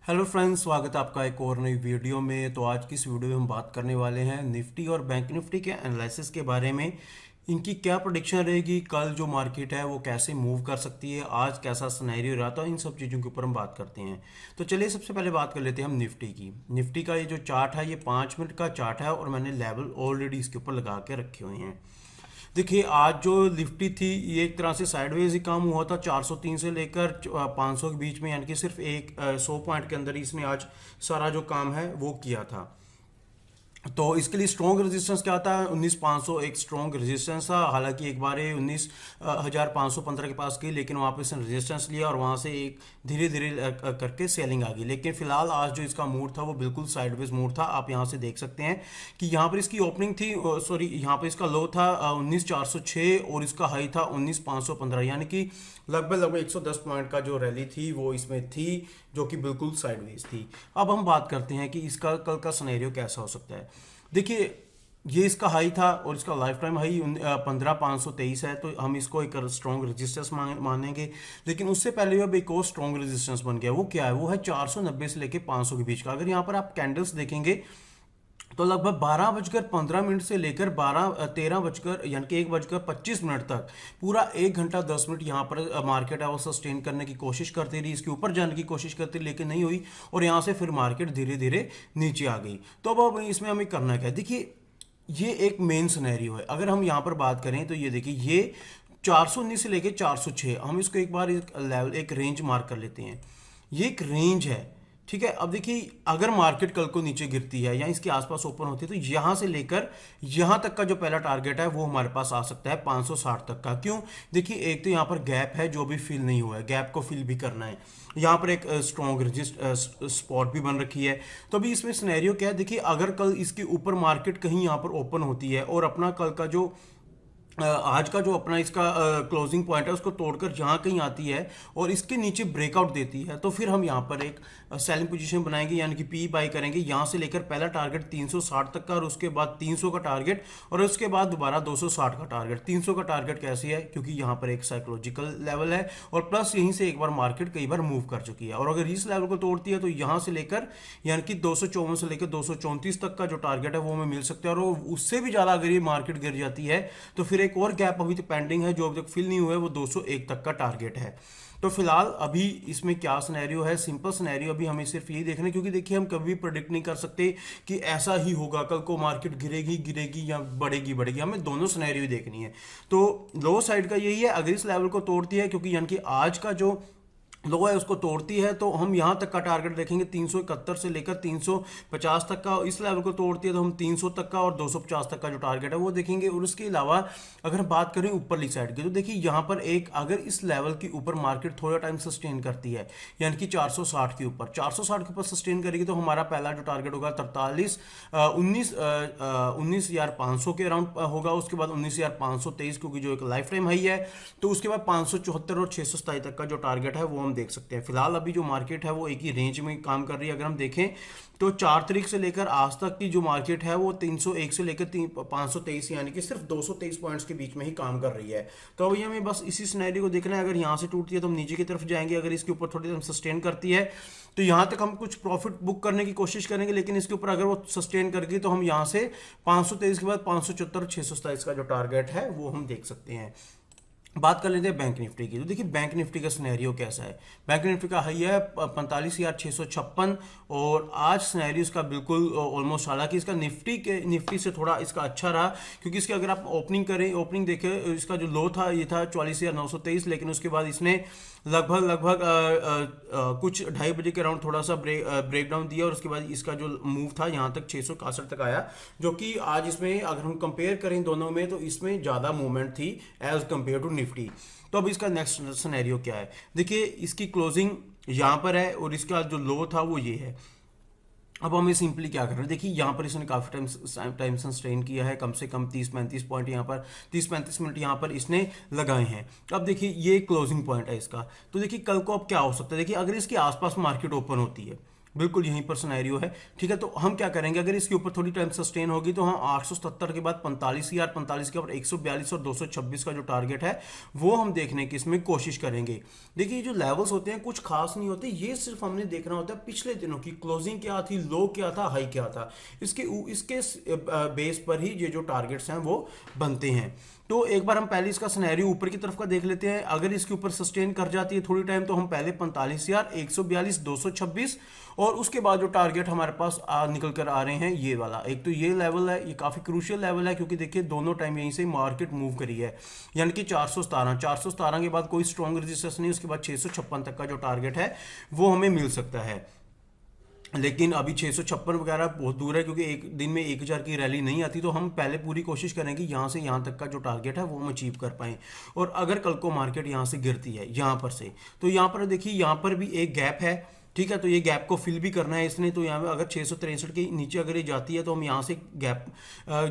Hello friends, स्वागत है आपका एक और नई वीडियो में। तो आज की इस वीडियो में हम बात करने वाले हैं निफ्टी और बैंक निफ्टी के एनालिसिस के बारे में। इनकी क्या प्रेडिक्शन रहेगी, कल जो मार्केट है वो कैसे मूव कर सकती है, आज कैसा सिनेरियो रहा, तो इन सब चीज़ों के ऊपर हम बात करते हैं। तो चलिए सबसे पहले बात कर लेते हैं हम निफ्टी की। निफ्टी का ये जो चार्ट है ये 5 मिनट का चार्ट है और मैंने लेवल ऑलरेडी इसके ऊपर लगा के रखे हुए हैं। देखिए आज जो निफ्टी थी ये एक तरह से साइडवेज ही काम हुआ था 403 से लेकर 500 के बीच में, यानी कि सिर्फ एक 100 पॉइंट के अंदर ही इसने आज सारा जो काम है वो किया था। तो इसके लिए स्ट्रॉन्ग रेजिस्टेंस क्या था, 19,500 एक स्ट्रॉन्ग रेजिस्टेंस था। हालांकि एक बार ये 19,515 के पास गई, लेकिन वहाँ पे इसने रेजिस्टेंस लिया और वहाँ से एक धीरे धीरे करके सेलिंग आ गई। लेकिन फिलहाल आज जो इसका मूड था वो बिल्कुल साइडवेज मूड था। आप यहाँ से देख सकते हैं कि यहाँ पर इसकी ओपनिंग थी, सॉरी यहाँ पर इसका लो था 19,406 और इसका हाई था 19,515, यानी कि लगभग लगभग 110 पॉइंट का जो रैली थी वो इसमें थी, जो कि बिल्कुल साइडवेज थी। अब हम बात करते हैं कि इसका कल का सिनेरियो कैसा हो सकता है। देखिए ये इसका हाई था और इसका लाइफ टाइम हाई 15,523 है, तो हम इसको एक स्ट्रॉन्ग रेजिस्टेंस मानेंगे। लेकिन उससे पहले अब एक और स्ट्रॉन्ग रेजिस्टेंस बन गया, वो क्या है, वो है 490 से लेकर 500 के बीच का। अगर यहाँ पर आप कैंडल्स देखेंगे तो लगभग 12:15 से लेकर 13 बजकर यानी कि 1:25 तक पूरा 1 घंटा 10 मिनट यहाँ पर मार्केट है वो सस्टेन करने की कोशिश करती रही, इसके ऊपर जाने की कोशिश करती रही, लेकिन नहीं हुई और यहाँ से फिर मार्केट धीरे धीरे नीचे आ गई। तो अब इसमें हमें करना क्या है, देखिए ये एक मेन सिनेरियो है। अगर हम यहाँ पर बात करें तो ये देखिए ये 419 से लेकर 406, हम इसको एक बार एक लेवल एक रेंज मार्क कर लेते हैं। ये एक रेंज है, ठीक है। अब देखिए अगर मार्केट कल को नीचे गिरती है या इसके आसपास ओपन होती है तो यहां से लेकर यहां तक का जो पहला टारगेट है वो हमारे पास आ सकता है 560 तक का। क्यों, देखिए एक तो यहां पर गैप है जो भी फिल नहीं हुआ है, गैप को फिल भी करना है। यहां पर एक स्ट्रॉन्ग रजिस्ट स्पॉट भी बन रखी है। तो अभी इसमें सिनेरियो क्या है, देखिए अगर कल इसके ऊपर मार्केट कहीं यहां पर ओपन होती है और अपना कल का जो आज का जो अपना इसका क्लोजिंग पॉइंट है उसको तोड़कर यहाँ कहीं आती है और इसके नीचे ब्रेकआउट देती है, तो फिर हम यहाँ पर एक सेलिंग पोजीशन बनाएंगे, यानी कि पी बाई करेंगे। यहाँ से लेकर पहला टारगेट 360 तक का और उसके बाद 300 का टारगेट और उसके बाद दोबारा 260 का टारगेट। 300 का टारगेट कैसी है, क्योंकि यहाँ पर एक साइकोलॉजिकल लेवल है और प्लस यहीं से एक बार मार्केट कई बार मूव कर चुकी है। और अगर इस लेवल को तोड़ती है तो यहाँ से लेकर यानी कि 254 से लेकर 234 तक का जो टारगेट है वो हमें मिल सकता है। और उससे भी ज़्यादा अगर ये मार्केट गिर जाती है तो फिर एक और गैप अभी तक पेंडिंग है जो अभी तक फिल नहीं हुआ है, वो 201 तक का टारगेट है। तो फिलहाल अभी इसमें क्या सिनेरियो है, सिंपल सिनेरियो अभी हमें सिर्फ यही देखना है, क्योंकि देखिए हम कभी भी प्रेडिक्ट नहीं कर सकते कि ऐसा ही होगा, कल को मार्केट गिरेगी गिरेगी या बढ़ेगी बढ़ेगी, हमें दोनों सिनेरियो ही देखनी है। तो लो साइड का यही है, अगर इस लेवल को तोड़ती है, क्योंकि यानी कि आज का जो लो है उसको तोड़ती है तो हम यहां तक का टारगेट देखेंगे 371 से लेकर 350 तक का। इस लेवल को तोड़ती है तो हम 300 तक का और 250 तक का जो टारगेट है वो देखेंगे। और उसके अलावा अगर हम बात करें ऊपरली साइड की, तो देखिए यहां पर एक अगर इस लेवल के ऊपर मार्केट थोड़ा टाइम सस्टेन करती है, यानी कि 460 के ऊपर 460 के ऊपर सस्टेन करेगी, तो हमारा पहला जो टारगेट होगा 19,500 के अराउंड होगा। उसके बाद 19,523, क्योंकि जो एक लाइफ टाइम हाई है। तो उसके बाद 574 और 627 तक का जो टारगेट है वो हम देख सकते हैं। फिलहाल अभी जो मार्केट है वो एक ही रेंज में काम कर रही है। अगर हम देखें तो 4 तारीख से लेकर आज तक की जो मार्केट है वो 301 से लेकर 523, यानी कि सिर्फ 223 पॉइंट्स के बीच में ही काम कर रही है। तो अभी हमें बस इसी सिनेरियो को देखना है। अगर यहाँ से टूटती है तो हम नीचे की तरफ जाएंगे, अगर इसके ऊपर थोड़ी देर सस्टेन करती है तो यहाँ तक हम कुछ प्रॉफिट बुक करने की कोशिश करेंगे, लेकिन इसके ऊपर अगर वो सस्टेन करेगी तो हम यहाँ से 523 के बाद 574 और 627 का जो टारगेट है वो हम देख सकते हैं। बात कर लेते हैं बैंक निफ्टी की। तो देखिए बैंक निफ्टी का सिनेरियो कैसा है। बैंक निफ्टी का हाई है 45,656 और आज सिनेरियो इसका बिल्कुल ऑलमोस्ट, हालांकि इसका निफ्टी से थोड़ा इसका अच्छा रहा, क्योंकि इसके अगर आप ओपनिंग करें, ओपनिंग देखें, इसका जो लो था ये था 44,923, लेकिन उसके बाद इसने लगभग कुछ 2:30 के अराउंड थोड़ा सा ब्रेक डाउन दिया और उसके बाद इसका जो मूव था यहाँ तक 661 तक आया, जो कि आज इसमें अगर हम कंपेयर करें दोनों में तो इसमें ज़्यादा मूवमेंट थी एज कंपेयर टू निफ्टी। तो अब इसका नेक्स्ट सिनेरियो क्या है, देखिए इसकी क्लोजिंग यहाँ पर है और इसका जो लो था वो ये है। अब हमें सिंपली क्या करना है, देखिए यहाँ पर इसने काफ़ी टाइम सस्टेन किया है, कम से कम 30-35 पॉइंट यहाँ पर 30-35 मिनट यहाँ पर इसने लगाए हैं। अब देखिए ये क्लोजिंग पॉइंट है इसका। तो देखिए कल को अब क्या हो सकता है, देखिए अगर इसके आसपास मार्केट ओपन होती है, बिल्कुल यहीं पर सिनेरियो है। ठीक है, तो हम क्या करेंगे, अगर इसके ऊपर थोड़ी टाइम सस्टेन होगी तो हम 877 के बाद 45,000, 45 के बाद 142 और 226 का जो टारगेट है वो हम देखने की इसमें कोशिश करेंगे। देखिए जो लेवल्स होते हैं कुछ खास नहीं होते, ये सिर्फ हमने देखना होता है पिछले दिनों की क्लोजिंग क्या थी, लो क्या था, हाई क्या था, इसके बेस पर ही ये जो टारगेट्स हैं वो बनते हैं। तो एक बार हम पहले इसका सिनेरियो ऊपर की तरफ का देख लेते हैं। अगर इसके ऊपर सस्टेन कर जाती है थोड़ी टाइम तो हम पहले 45,000, 142, 226 और उसके बाद जो टारगेट हमारे पास निकल कर आ रहे हैं ये वाला, एक तो ये लेवल है, ये काफ़ी क्रूशियल लेवल है क्योंकि देखिए दोनों टाइम यहीं से मार्केट मूव करी है, यानी कि 417 के बाद कोई स्ट्रॉन्ग रेजिस्टेंस नहीं, उसके बाद 656 तक का जो टारगेट है वो हमें मिल सकता है। लेकिन अभी 656 वगैरह बहुत दूर है क्योंकि एक दिन में 1,000 की रैली नहीं आती, तो हम पहले पूरी कोशिश करेंगे यहाँ से यहाँ तक का जो टारगेट है वो हम अचीव कर पाएँ। और अगर कल को मार्केट यहाँ से गिरती है यहाँ पर से, तो यहाँ पर देखिए यहाँ पर भी एक गैप है। ठीक है, तो ये गैप को फिल भी करना है इसने, तो यहाँ पे अगर 663 के नीचे अगर ये जाती है तो हम यहाँ से गैप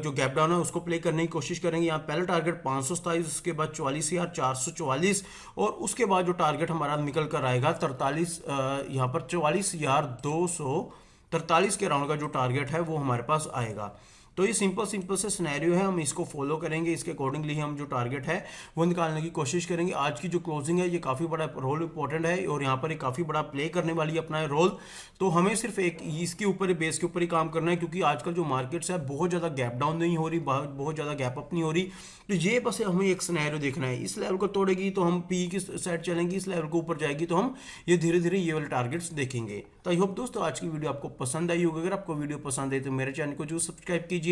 जो गैप डाउन है उसको प्ले करने की कोशिश करेंगे। यहाँ पहला टारगेट 527, उसके बाद 44,444 और उसके बाद जो टारगेट हमारा निकल कर आएगा 43, यहाँ पर 44,243 के राउंड का जो टारगेट है वो हमारे पास आएगा। तो ये सिंपल से सिनेरियो है, हम इसको फॉलो करेंगे, इसके अकॉर्डिंगली हम जो टारगेट है वो निकालने की कोशिश करेंगे। आज की जो क्लोजिंग है ये काफ़ी बड़ा रोल इंपॉर्टेंट है और यहाँ पर ये काफ़ी बड़ा प्ले करने वाली है अपना रोल। तो हमें सिर्फ एक इसके ऊपर बेस के ऊपर ही काम करना है क्योंकि आजकल जो मार्केट्स है बहुत ज़्यादा गैप डाउन नहीं हो रही, बहुत ज़्यादा गैप अप नहीं हो रही। तो ये बस हमें एक सिनेरियो देखना है, इस लेवल को तोड़ेगी तो हम पी की साइड चलेंगे, इस लेवल को ऊपर जाएगी तो हम ये धीरे धीरे ये वाले टारगेट्स देखेंगे। तो आई होप दोस्तों आज की वीडियो आपको पसंद आई होगी। अगर आपको वीडियो पसंद आई तो मेरे चैनल को जरूर सब्सक्राइब कीजिए,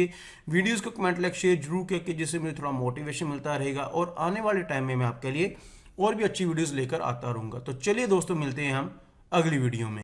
वीडियोस को कमेंट लाइक शेयर जरूर करके, जिससे मुझे थोड़ा मोटिवेशन मिलता रहेगा और आने वाले टाइम में मैं आपके लिए और भी अच्छी वीडियोस लेकर आता रहूँगा। तो चलिए दोस्तों मिलते हैं हम अगली वीडियो में।